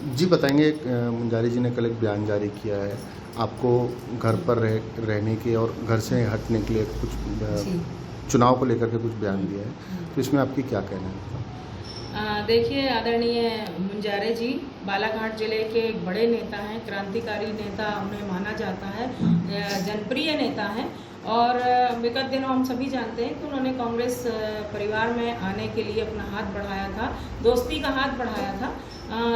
जी बताएंगे। मुंजारी जी ने कल एक बयान जारी किया है, आपको घर पर रहने के और घर से हटने के लिए कुछ जी। चुनाव को लेकर के कुछ बयान दिया है, हुँ। तो इसमें आपकी क्या कहना है? देखिए, आदरणीय मुंजारे जी बालाघाट जिले के एक बड़े नेता हैं, क्रांतिकारी नेता उन्हें माना जाता है, जनप्रिय नेता हैं। और विगत दिनों हम सभी जानते हैं कि उन्होंने कांग्रेस परिवार में आने के लिए अपना हाथ बढ़ाया था, दोस्ती का हाथ बढ़ाया था।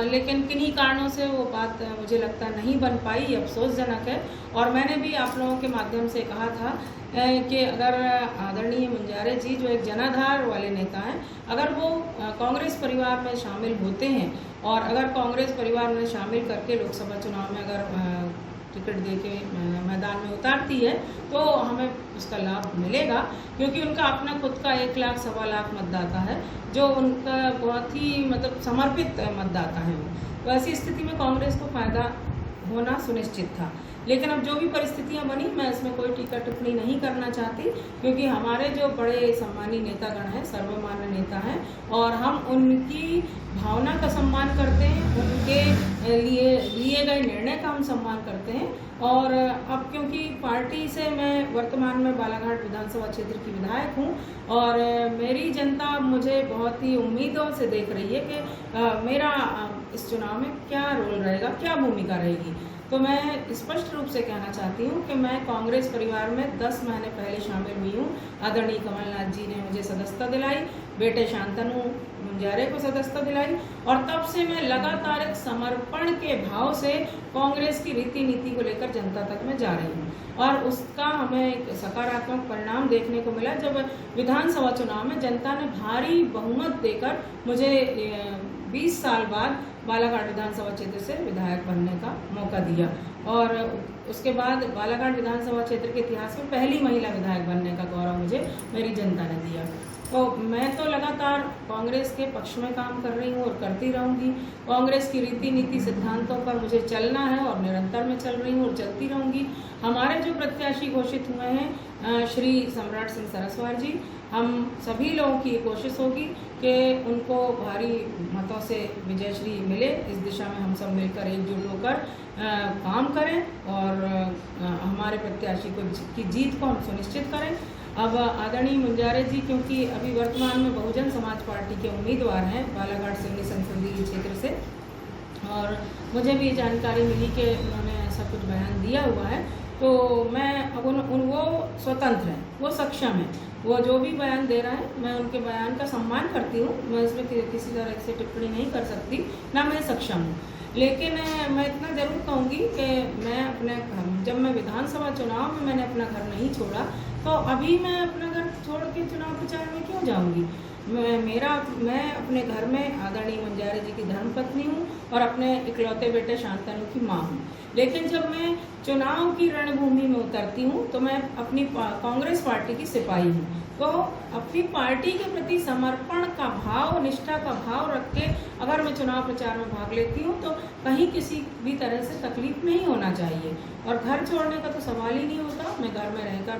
लेकिन किन्हीं कारणों से वो बात मुझे लगता नहीं बन पाई, ये अफसोसजनक है। और मैंने भी आप लोगों के माध्यम से कहा था कि अगर आदरणीय मुंजारे जी जो एक जनाधार वाले नेता हैं, अगर वो कांग्रेस परिवार में शामिल होते हैं और अगर कांग्रेस परिवार में शामिल करके लोकसभा चुनाव में अगर टिकट दे के मैदान में उतारती है तो हमें उसका लाभ मिलेगा, क्योंकि उनका अपना खुद का 1 लाख सवा लाख मतदाता है, जो उनका बहुत ही मतलब समर्पित मतदाता है। तो ऐसी स्थिति में कांग्रेस को फायदा होना सुनिश्चित था। लेकिन अब जो भी परिस्थितियां बनी, मैं इसमें कोई टीका टिप्पणी नहीं करना चाहती, क्योंकि हमारे जो बड़े सम्मानी नेतागण हैं, सर्वमान्य नेता हैं, और हम उनकी भावना का सम्मान करते हैं, उनके लिए गए निर्णय का हम सम्मान करते हैं। और अब क्योंकि पार्टी से मैं वर्तमान में बालाघाट विधानसभा क्षेत्र की विधायक हूँ और मेरी जनता मुझे बहुत ही उम्मीदों से देख रही है कि मेरा इस चुनाव में क्या रोल रहेगा, क्या भूमिका रहेगी। तो मैं स्पष्ट रूप से कहना चाहती हूँ कि मैं कांग्रेस परिवार में 10 महीने पहले शामिल हुई हूँ। आदरणीय कमलनाथ जी ने मुझे सदस्यता दिलाई, बेटे शांतनु मुंजारे को सदस्यता दिलाई, और तब से मैं लगातार एक समर्पण के भाव से कांग्रेस की रीति नीति को लेकर जनता तक मैं जा रही हूँ। और उसका हमें एक सकारात्मक परिणाम देखने को मिला जब विधानसभा चुनाव में जनता ने भारी बहुमत देकर मुझे 20 साल बाद बालाघाट विधानसभा क्षेत्र से विधायक बनने का मौका दिया। और उसके बाद बालाघाट विधानसभा क्षेत्र के इतिहास में पहली महिला विधायक बनने का गौरव मुझे मेरी जनता ने दिया। तो मैं तो लगातार कांग्रेस के पक्ष में काम कर रही हूँ और करती रहूँगी। कांग्रेस की रीति नीति सिद्धांतों पर मुझे चलना है और निरंतर मैं चल रही हूँ और चलती रहूँगी। हमारे जो प्रत्याशी घोषित हुए हैं श्री सम्राट सिंह सरस्वार जी, हम सभी लोगों की ये कोशिश होगी कि उनको भारी मतों से विजयश्री मिले। इस दिशा में हम सब मिलकर एकजुट होकर काम करें और हमारे प्रत्याशी की जीत को हम सुनिश्चित करें। अब आदरणीय मुंजारे जी क्योंकि अभी वर्तमान में बहुजन समाज पार्टी के उम्मीदवार हैं बालाघाट सिवनी संसदीय क्षेत्र से, और मुझे भी जानकारी मिली कि उन्होंने ऐसा कुछ बयान दिया हुआ है, तो मैं अब वो स्वतंत्र हैं, वो सक्षम हैं, वो जो भी बयान दे रहा है मैं उनके बयान का सम्मान करती हूँ। मैं इसमें किसी तरह से टिप्पणी नहीं कर सकती, ना मैं सक्षम हूँ। लेकिन मैं इतना ज़रूर कहूँगी कि मैं अपने जब मैं विधानसभा चुनाव में मैंने अपना घर नहीं छोड़ा, तो अभी मैं अपना घर छोड़ के चुनाव प्रचार में क्यों जाऊँगी। मैं अपने घर में आदरणीय मुंजारे जी की धर्मपत्नी हूँ और अपने इकलौते बेटे शांतनु की माँ हूँ। लेकिन जब मैं चुनाव की रणभूमि में उतरती हूँ तो मैं अपनी कांग्रेस पार्टी की सिपाही हूँ। तो अपनी पार्टी के प्रति समर्पण का भाव, निष्ठा का भाव रख के अगर मैं चुनाव प्रचार में भाग लेती हूँ तो कहीं किसी भी तरह से तकलीफ नहीं होना चाहिए, और घर छोड़ने का तो सवाल ही नहीं होता। मैं घर में रहकर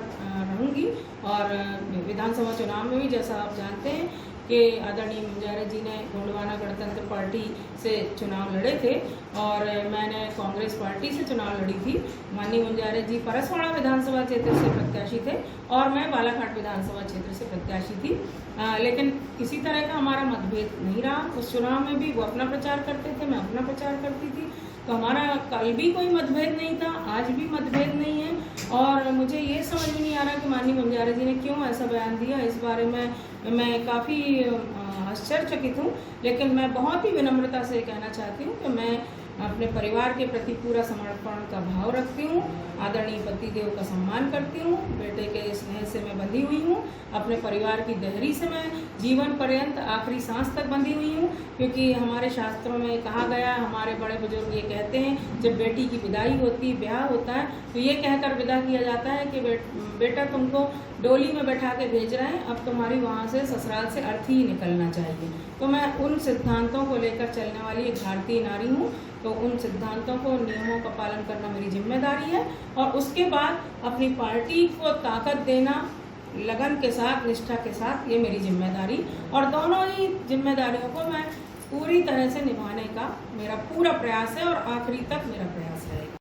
रहूँगी। और विधानसभा चुनाव में भी जैसा आप जानते हैं कि आदरणीय मुंजारे जी ने गोंडवाना गणतंत्र पार्टी से चुनाव लड़े थे और मैंने कांग्रेस पार्टी से चुनाव लड़ी थी। माननीय मुंजारे जी परसवाड़ा विधानसभा क्षेत्र से प्रत्याशी थे और मैं बालाघाट विधानसभा क्षेत्र से प्रत्याशी थी। लेकिन किसी तरह का हमारा मतभेद नहीं रहा। उस चुनाव में भी वो अपना प्रचार करते थे, मैं अपना प्रचार करती थी, तो हमारा कल भी कोई मतभेद नहीं था, आज भी मतभेद नहीं है। और मुझे ये समझ में नहीं आ रहा कि माननीय मुंजारे जी ने क्यों ऐसा बयान दिया। इस बारे में मैं काफ़ी आश्चर्यचकित हूँ, लेकिन मैं बहुत ही विनम्रता से कहना चाहती हूँ कि मैं अपने परिवार के प्रति पूरा समर्पण का भाव रखती हूँ, आदरणीय पतिदेव का सम्मान करती हूँ, बेटे के स्नेह से मैं बंधी हुई हूँ, अपने परिवार की देहरी से मैं जीवन पर्यंत आखिरी सांस तक बंधी हुई हूँ। क्योंकि हमारे शास्त्रों में कहा गया, हमारे बड़े बुजुर्ग ये कहते हैं, जब बेटी की विदाई होती, ब्याह होता है, तो ये कहकर विदा किया जाता है कि बेटा तुमको डोली में बैठा के भेज रहे हैं, अब तुम्हारी वहाँ से ससुराल से अर्थी ही निकलना चाहिए। तो मैं उन सिद्धांतों को लेकर चलने वाली एक भारतीय नारी हूँ, तो उन सिद्धांतों को, नियमों का पालन करना मेरी जिम्मेदारी है। और उसके बाद अपनी पार्टी को ताकत देना लगन के साथ, निष्ठा के साथ, ये मेरी जिम्मेदारी। और दोनों ही जिम्मेदारियों को मैं पूरी तरह से निभाने का मेरा पूरा प्रयास है और आखिरी तक मेरा प्रयास रहेगा।